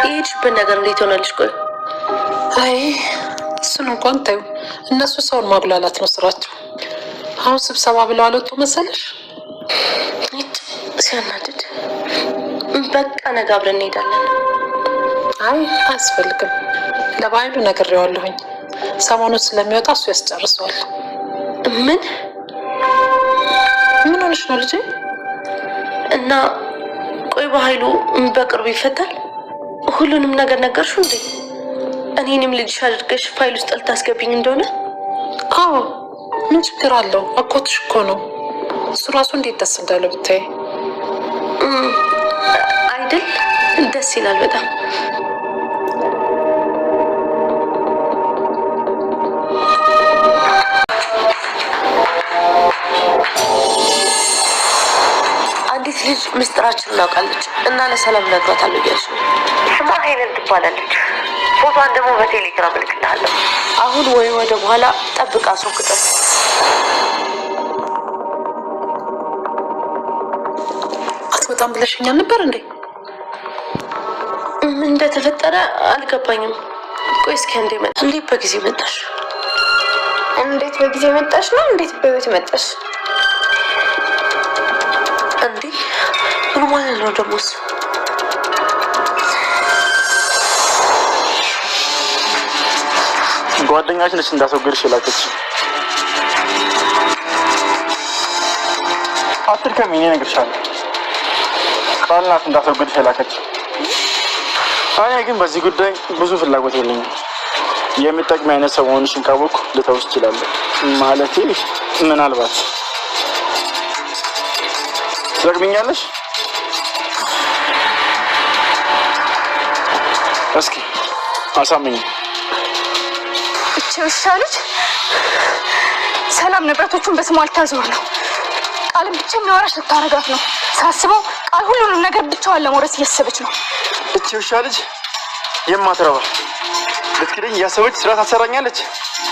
የሄድሽበት ነገር እንዴት ሆናልሽ? ቆይ አይ እሱን እንኳን ታዩ እነሱ ሰውን ማጉላላት ነው ስራቸው። አሁን ስብሰባ ብለው አልወጡ መሰለሽ? ሲያናድድ። በቃ ነገ አብረን እንሄዳለን። አይ አያስፈልግም። ለባይሉ ነግሬዋለሁኝ። ሰሞኑን ስለሚወጣ እሱ ያስጨርሰዋል። ምን ሆነሽ ነው ልጄ? እና ቆይ በኃይሉ በቅርቡ ይፈታል? ሁሉንም ነገር ነገርሽው እንዴ? እኔንም ልጅሽ አድርገሽ ፋይል ውስጥ ልታስገብኝ እንደሆነ? አዎ ምን ችግር አለው? አጎትሽ እኮ ነው። እሱ ራሱ እንዴት ደስ እንዳለ ብታይ አይደል? ደስ ይላል በጣም። አንዲት ልጅ ምስጢራችን እናውቃለች እና ለሰላም ነግሯታለሁ እያልሽ ነው? ስሟ ሀይለን ትባላለች። ፎቶዋን ደግሞ በቴሌግራም እልክልሃለሁ። አሁን ወይ ወደ በኋላ ጠብቃ አስወግጠው። አትወጣም ብለሽኛል ነበር እንዴ? ምን እንደተፈጠረ አልገባኝም። ቆይ እስኪ እንዴ መጣ? እንዴት በጊዜ መጣሽ? እንዴት በጊዜ መጣሽ ነው? እንዴት በቤት መጣሽ? እንዴ ምን ማለት ነው ደሞስ? ጓደኛሽ ነች እንዳስወግድሽ የላከች። አትድከሚ፣ እኔ እነግርሻለሁ። ቃል ናት እንዳስወግድሽ የላከች። እኔ ግን በዚህ ጉዳይ ብዙ ፍላጎት የለኝም። የምጠቅሚ አይነት ሰው መሆንሽን ካወቅኩ ልተውሽ እችላለሁ። ማለቴ ምናልባት ትጠቅሚኛለሽ። እስኪ አሳምኝ። እቺ ውሻ ልጅ ሰላም ንብረቶቹን በስሟ ልታዞር ነው። ቃልም ብቻ የሚያወራሽ ልታረጋት ነው። ሳስበው ቃል ሁሉንም ነገር ብቻዋን ለመውረስ እያሰበች ነው። እቺ ውሻ ልጅ የማትረባ ልትክደኝ እያሰበች ስራ ታሰራኛለች።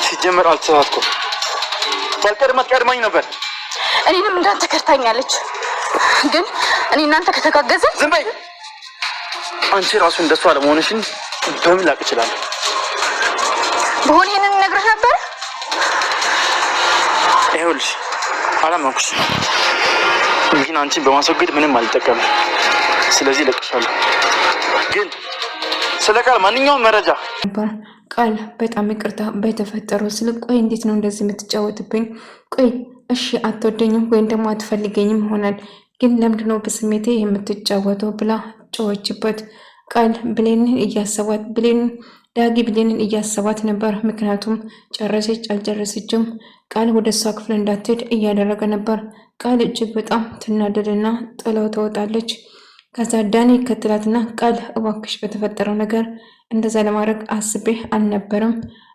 ሲጀመር አልተሳሳትኩም። ባልቀድማት ቀድማኝ ነበር። እኔንም እንዳንተ ከርታኛለች። ግን እኔ እናንተ ከተጋገዘ ዝም በይ። አንቺ ራሱ እንደሷ አለመሆንሽን በምን ላቅ እችላለሁ? በሆነ ይሄንን ነግረሽ ነበር። ይኸውልሽ አላመንኩሽ፣ ግን አንቺን በማስወገድ ምንም አልጠቀምም። ስለዚህ ለቅሻለሁ። ግን ስለ ቃል ማንኛውም መረጃ ቃል በጣም ይቅርታ በተፈጠረው ስል። ቆይ እንዴት ነው እንደዚህ የምትጫወትብኝ? ቆይ እሺ አትወደኝም ወይም ደግሞ አትፈልገኝም ይሆናል፣ ግን ለምንድነው በስሜቴ የምትጫወተው ብላ ጮኸችበት። ቃል ብሌንን እያሰባት ዳጊ ብሌንን እያሰባት ነበር። ምክንያቱም ጨረሰች አልጨረሰችም ቃል ወደ እሷ ክፍል እንዳትሄድ እያደረገ ነበር። ቃል እጅግ በጣም ትናደድና ጥላው ትወጣለች። ከዛ ዳኒ ከትላትና ቃል እባክሽ በተፈጠረው ነገር እንደዛ ለማድረግ አስቤ አልነበረም፣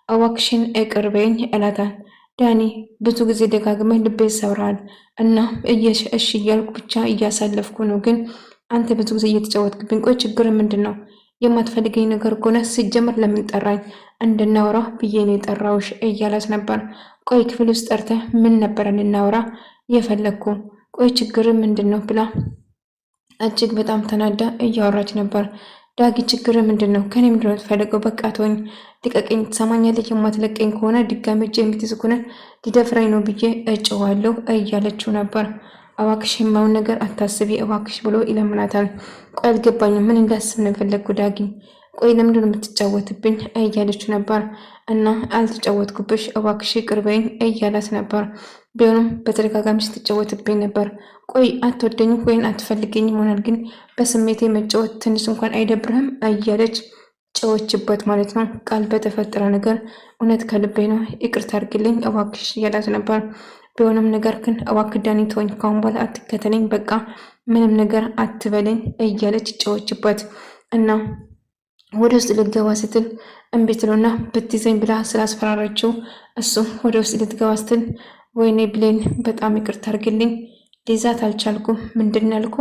እባክሽን ይቅር በይኝ እላታል። ዳኒ ብዙ ጊዜ ደጋግመህ ልቤ ሰብረሃል እና እሺ እያልኩ ብቻ እያሳለፍኩ ነው፣ ግን አንተ ብዙ ጊዜ እየተጫወትክብኝ። ቆይ ችግር ምንድን ነው? የማትፈልገኝ ነገር ከሆነ ሲጀምር ለምን ጠራኝ? እንድናወራ ብዬ ነው የጠራውሽ እያላት ነበር። ቆይ ክፍል ውስጥ ጠርተህ ምን ነበረ ልናወራ የፈለግኩ? ቆይ ችግር ምንድን ነው ብላ እጅግ በጣም ተናዳ እያወራች ነበር። ዳጊ ችግር ምንድን ነው? ከኔ ምንድን ነው የምትፈልገው? በቃ ተወኝ፣ ልቀቀኝ፣ ትሰማኛለች? የማትለቀኝ ከሆነ ድጋሜ እጄ የምትይዝ ከሆነ ሊደፍረኝ ነው ብዬ እጭዋለሁ እያለችው ነበር። እባክሽ የማውን ነገር አታስቢ እባክሽ ብሎ ይለምናታል። ቆይ አልገባኝም፣ ምን እንዳስብ ነው የፈለግኩ ዳጊ? ቆይ ለምንድን ነው የምትጫወትብኝ እያለችው ነበር። እና አልተጫወትኩብሽ እባክሽ ይቅር በይኝ እያላት ነበር። ቢሆንም በተደጋጋሚ ስትጫወትብኝ ነበር። ቆይ አትወደኝም ወይም አትፈልገኝም ይሆናል፣ ግን በስሜቴ መጫወት ትንሽ እንኳን አይደብርህም እያለች ጨዎችበት ማለት ነው። ቃል በተፈጠረ ነገር እውነት ከልቤ ነው ይቅርታ አድርግልኝ እባክሽ እያላት ነበር። ቢሆንም ነገር ግን እባክህ ዳኒ ተወኝ፣ ካሁን በኋላ አትከተለኝ፣ በቃ ምንም ነገር አትበለኝ እያለች ጨዎችበት እና ወደ ውስጥ ልትገባ ስትል እምቢ ትለውና ብትይዘኝ ብላ ስላስፈራረችው እሱ ወደ ውስጥ ልትገባ ስትል ወይኔ ብሌን በጣም ይቅርታ አድርግልኝ ሊዛት አልቻልኩም። ምንድን ያልኩ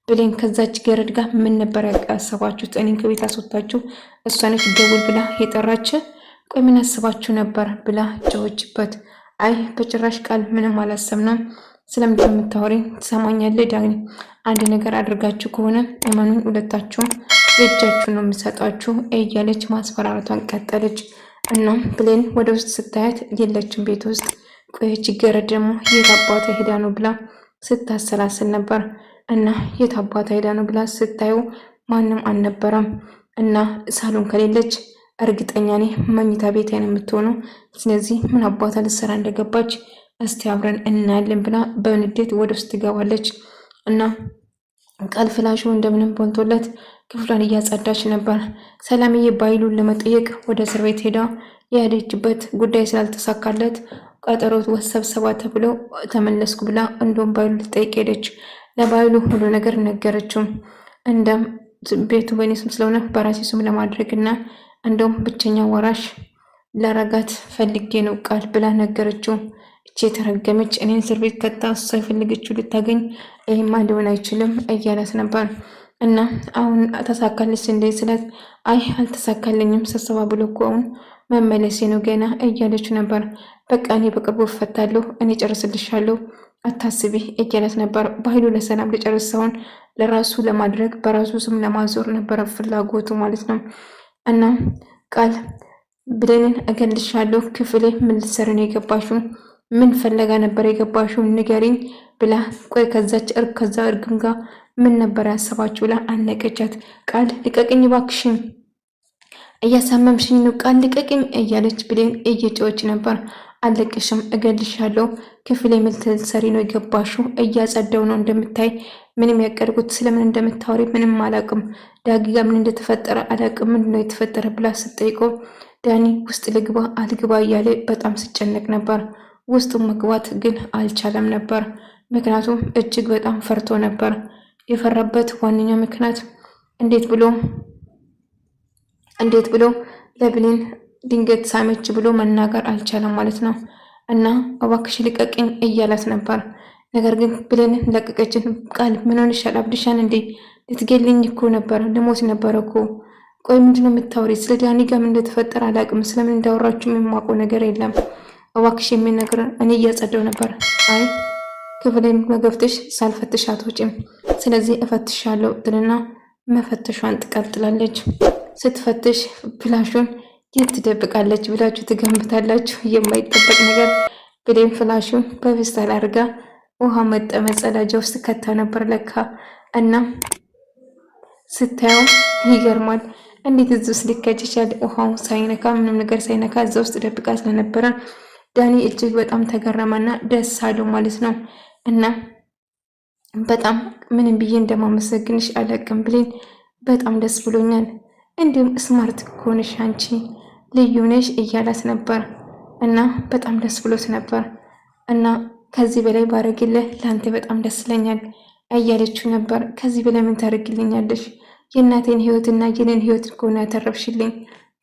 ብሌን ከዛች ገረድ ጋር ምን ነበር ያሰባችሁት? እኔን ከቤት አስወጣችሁ እሷ ነች ደውል ብላ የጠራች? ቆይ ምን አስባችሁ ነበር ብላ ጨዎችበት። አይ በጭራሽ ቃል ምንም አላሰብነውም። ስለምንድን የምታወሪኝ? ትሰማኛለህ ዳኒ፣ አንድ ነገር አድርጋችሁ ከሆነ እመኑኝ ሁለታችሁም የእጃችሁ ነው የምሰጣችሁ እያለች ማስፈራራቷን ቀጠለች። እናም ብሌን ወደ ውስጥ ስታያት የለችም ቤት ውስጥ። ቆየች ገረድ ደግሞ የት አባቷ ሄዳ ነው ብላ ስታሰላስል ነበር። እና የት አባቷ ሄዳ ነው ብላ ስታየው ማንም አልነበረም። እና ሳሎን ከሌለች እርግጠኛ ነኝ መኝታ ቤት ነው የምትሆነው። ስለዚህ ምን አባቷ ልትሰራ እንደገባች እስቲ አብረን እናያለን ብላ በንዴት ወደ ውስጥ ትገባለች። እና ቃል ፍላሹ እንደምንም ቦልቶለት ክፍሏን እያጸዳች ነበር። ሰላምዬ ባይሉን ለመጠየቅ ወደ እስር ቤት ሄዳ የሄደችበት ጉዳይ ስላልተሳካለት ቀጠሮ ወሰብሰባ ተብሎ ተመለስኩ ብላ እንደውም ባይሉ ልጠይቅ ሄደች። ለባይሉ ሁሉ ነገር ነገረችው። እንደም ቤቱ በእኔ ስም ስለሆነ በራሴ ስም ለማድረግ እና እንደውም ብቸኛ ወራሽ ለረጋት ፈልጌ ነው ቃል ብላ ነገረችው። እቺ የተረገመች እኔን እስር ቤት ከታ እሷ የፈለገችው ልታገኝ ይህማ ሊሆን አይችልም እያለት ነበር። እና አሁን ተሳካልሽ እንዴ ስላት አይ አልተሳካልኝም ስብሰባ ብሎ እኮ አሁን መመለሴ ነው ገና እያለች ነበር። በቃ እኔ በቅርቡ እፈታለሁ እኔ ጨርስልሻለሁ አታስቢ እያለት ነበር። በኃይሉ ለሰላም ልጨርስ ሳይሆን ለራሱ ለማድረግ በራሱ ስም ለማዞር ነበረ ፍላጎቱ ማለት ነው። እና ቃል ብሌንን እገልሻለሁ ክፍሌ ምን ልትሰሪ ነው የገባሽው? ምን ፈለጋ ነበር የገባሽው ንገሪኝ ብላ ቆይ ከዛ እርግም ጋር ምን ነበር ያሰባችሁ ብላ አነቀቻት። ቃል ልቀቅኝ እባክሽን እያሳመምሽኝ ነው ቃል ልቀቅኝ እያለች ብሌን እየጮች ነበር። አለቅሽም እገልሻለሁ ክፍሌ ምን ልትሰሪ ነው የገባሽው? እያጸዳው ነው እንደምታይ ምንም ያቀድኩት ስለምን እንደምታወሪ ምንም አላቅም። ዳጊ ጋር ምን እንደተፈጠረ አላቅም ምንድን ነው የተፈጠረ ብላ ስትጠይቀው ዳኒ ውስጥ ልግባ አልግባ እያለ በጣም ስጨነቅ ነበር። ውስጡ መግባት ግን አልቻለም ነበር። ምክንያቱም እጅግ በጣም ፈርቶ ነበር። የፈራበት ዋነኛ ምክንያት እንዴት ብሎ ለብሌን ድንገት ሳመች ብሎ መናገር አልቻለም ማለት ነው። እና እባክሽ ልቀቅኝ እያላት ነበር። ነገር ግን ብሌንን ለቀቀችን። ቃል ምን ሆነሻል? አብድሻን እንዴ? ልትገልኝ እኮ ነበር ልሞት ነበረ እኮ። ቆይ ምንድነው የምታወሪ? ስለ ዳኒ ጋር ምን እንደተፈጠረ አላውቅም። ስለምን እንዳወራችሁ የማውቀው ነገር የለም። እባክሽ የሚል ነገር እኔ እያጸደው ነበር። አይ ክፍሌን መገብተሽ ሳልፈትሽ አትወጪም። ስለዚህ እፈትሻለሁ ትልና መፈተሿን ትቀጥላለች። ስትፈትሽ ፍላሹን የት ትደብቃለች ብላችሁ ትገምታላችሁ? የማይጠበቅ ነገር ብሌን ፍላሹን በፌስታል አድርጋ ውሃ መጸዳጃ ውስጥ ከታ ነበር ለካ። እና ስታየው ይገርማል። እንዴት እዚህ ውስጥ ሊከች ይችላል? ውሃው ሳይነካ ምንም ነገር ሳይነካ እዛ ውስጥ ደብቃ ስለነበረ ዳኒ እጅግ በጣም ተገረመና ደስ አለው ማለት ነው። እና በጣም ምንም ብዬ እንደማመሰግንሽ አላቅም ብሌን፣ በጣም ደስ ብሎኛል። እንዲሁም ስማርት ከሆነሽ አንቺ ልዩ ነሽ እያላት ነበር። እና በጣም ደስ ብሎት ነበር። እና ከዚህ በላይ ባረግልህ ለአንተ በጣም ደስ ይለኛል እያለችው ነበር። ከዚህ በላይ ምን ታደርግልኛለሽ? የእናቴን ህይወትና የኔን ህይወት ከሆነ ያተረፍሽልኝ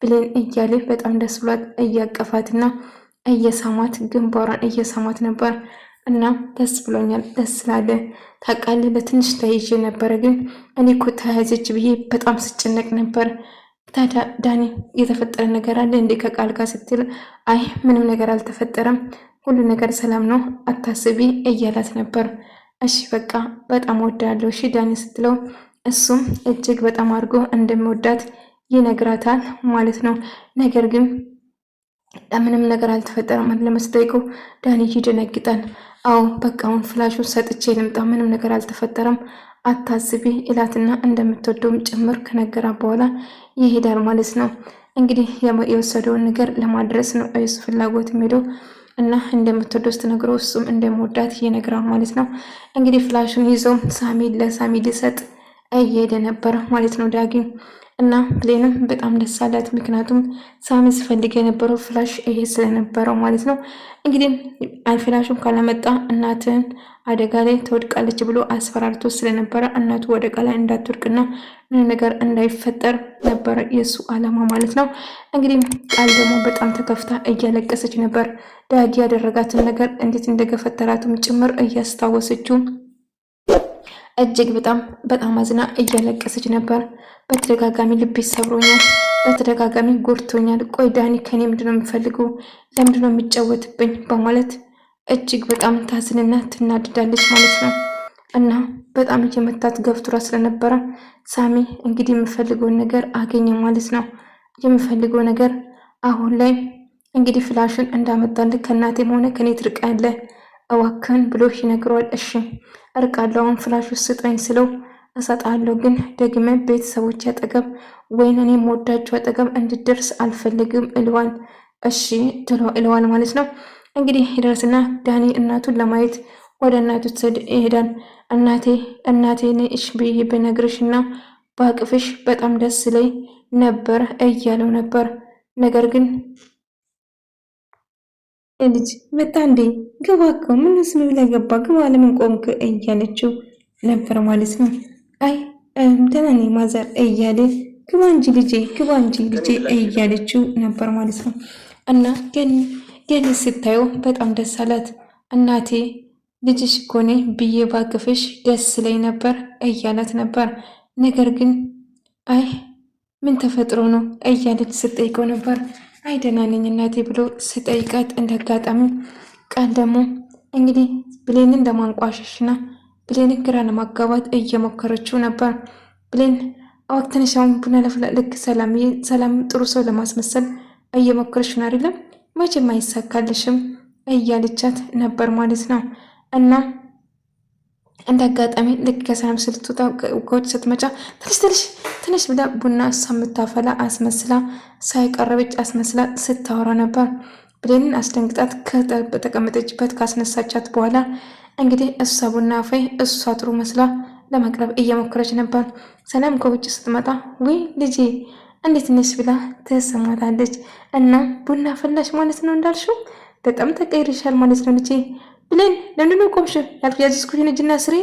ብሌን እያለ በጣም ደስ ብሏት እያቀፋትና እየሳማት ግንባሯን እየሳማት ነበር። እና ደስ ብሎኛል ደስ ስላለ ታውቃለህ፣ ለትንሽ ተይዤ ነበረ፣ ግን እኔ እኮ ተያዘች ብዬ በጣም ስጨነቅ ነበር። ታዲያ ዳኒ የተፈጠረ ነገር አለ እንዴ ከቃል ጋር ስትል አይ ምንም ነገር አልተፈጠረም፣ ሁሉ ነገር ሰላም ነው አታስቢ እያላት ነበር። እሺ በቃ በጣም ወዳለሁ እሺ ዳኒ ስትለው እሱም እጅግ በጣም አድርጎ እንደሚወዳት ይነግራታል ማለት ነው። ነገር ግን ምንም ነገር አልተፈጠረም ለመስጠይቀው ዳኒ ይደነግጣል። አዎ በቃ አሁን ፍላሹን ሰጥቼ ልምጣ፣ ምንም ነገር አልተፈጠረም አታስቢ እላትና እንደምትወደውም ጭምር ከነገራ በኋላ ይሄዳል ማለት ነው። እንግዲህ የወሰደውን ነገር ለማድረስ ነው እሱ ፍላጎት የሚሄደው እና እንደምትወደው ስትነግረው እሱም እንደምወዳት ይነግራል ማለት ነው። እንግዲህ ፍላሹን ይዞ ለሳሚ ሊሰጥ እየሄደ ነበር ማለት ነው ዳጊ። እና ብሌንም በጣም ደስ አላት። ምክንያቱም ሳሚ ሲፈልግ የነበረው ፍላሽ ይሄ ስለነበረው ማለት ነው። እንግዲህ ፍላሹን ካለመጣ እናትን አደጋ ላይ ትወድቃለች ብሎ አስፈራርቶ ስለነበረ እናቱ አደጋ ላይ እንዳትወድቅና ምንም ነገር እንዳይፈጠር ነበረ የእሱ አላማ ማለት ነው። እንግዲህ ቃል ደግሞ በጣም ተከፍታ እያለቀሰች ነበር። ዳጊ ያደረጋትን ነገር እንዴት እንደገፈተራትም ጭምር እያስታወሰችው እጅግ በጣም አዝና እያለቀሰች ነበር። በተደጋጋሚ ልቤ ሰብሮኛል፣ በተደጋጋሚ ጎድቶኛል። ቆይ ዳኒ ከኔ ምንድነው የሚፈልገው? ለምንድነው የሚጫወትብኝ? በማለት እጅግ በጣም ታዝንና ትናድዳለች ማለት ነው። እና በጣም እየመታት ገፍትሯ ስለነበረ ሳሚ እንግዲህ የምፈልገውን ነገር አገኘ ማለት ነው። የምፈልገው ነገር አሁን ላይ እንግዲህ ፍላሹን እንዳመጣልህ ከእናቴም ሆነ ከኔ ትርቃለህ እዋክን ብሎ ይነግረዋል። እሺ እርቃለሁ፣ አሁን ፍላሹ ስጠኝ ስለው እሰጣለሁ፣ ግን ደግመ ቤተሰቦች አጠገብ ወይን እኔ የምወዳቸው አጠገብ እንድደርስ አልፈልግም እልዋል። እሺ እለዋል ማለት ነው። እንግዲህ ይደርስና ዳኒ እናቱን ለማየት ወደ እናቱ ትሄድ ይሄዳል። እናቴ ነሽ ብዬ ብነግርሽና በአቅፍሽ በጣም ደስ ላይ ነበር እያለው ነበር። ነገር ግን ልጅ መጣ እንዴ ግባ እኮ ምን ስም ብለህ ገባ ግባ ለምን ቆምክ እያለችው ነበር ማለት ነው። አይ ደህና ነኝ ማዘር እያለ ግባ እንጂ ልጄ እያለችው ነበር ማለት ነው። እና ገኒ ስታየው በጣም ደስ አላት። እናቴ ልጅሽ እኮ ነኝ ብዬ ባቅፍሽ ደስ ላይ ነበር እያላት ነበር። ነገር ግን አይ ምን ተፈጥሮ ነው እያለች ስጠይቀው ነበር። አይ ደህና ነኝ እናቴ ብሎ ስጠይቃት እንደ አጋጣሚ ቃል ደግሞ እንግዲህ ብሌንን ለማንቋሸሽና ብሌንን ግራ ለማጋባት እየሞከረችው ነበር። ብሌን አወቅተንሻውን ቡና ለፍላ ልክ ሰላም ጥሩ ሰው ለማስመሰል እየሞከረች ነው አይደለም፣ መቼም አይሳካልሽም እያለቻት ነበር ማለት ነው። እና እንደ አጋጣሚ ልክ ከሰላም ስትወጣ ከውጭ ስትመጫ ትንሽ ብላ ቡና እሷ የምታፈላ አስመስላ ሳይቀረበች አስመስላ ስታወራ ነበር። ብሌንን አስደንግጣት ከተቀመጠችበት ካስነሳቻት በኋላ እንግዲህ እሷ ቡና አፈይ እሷ ጥሩ መስላ ለመቅረብ እየሞከረች ነበር። ሰላም ከውጭ ስትመጣ ወይ ልጄ እንዴት ነሽ ብላ ትሰማታለች። እና ቡና ፈላሽ ማለት ነው እንዳልሽው በጣም ተቀይርሻል ማለት ነው ልጄ። ብሌን ለምንድነው ቆምሽ? ያዝኩሽን እጅና ስሬ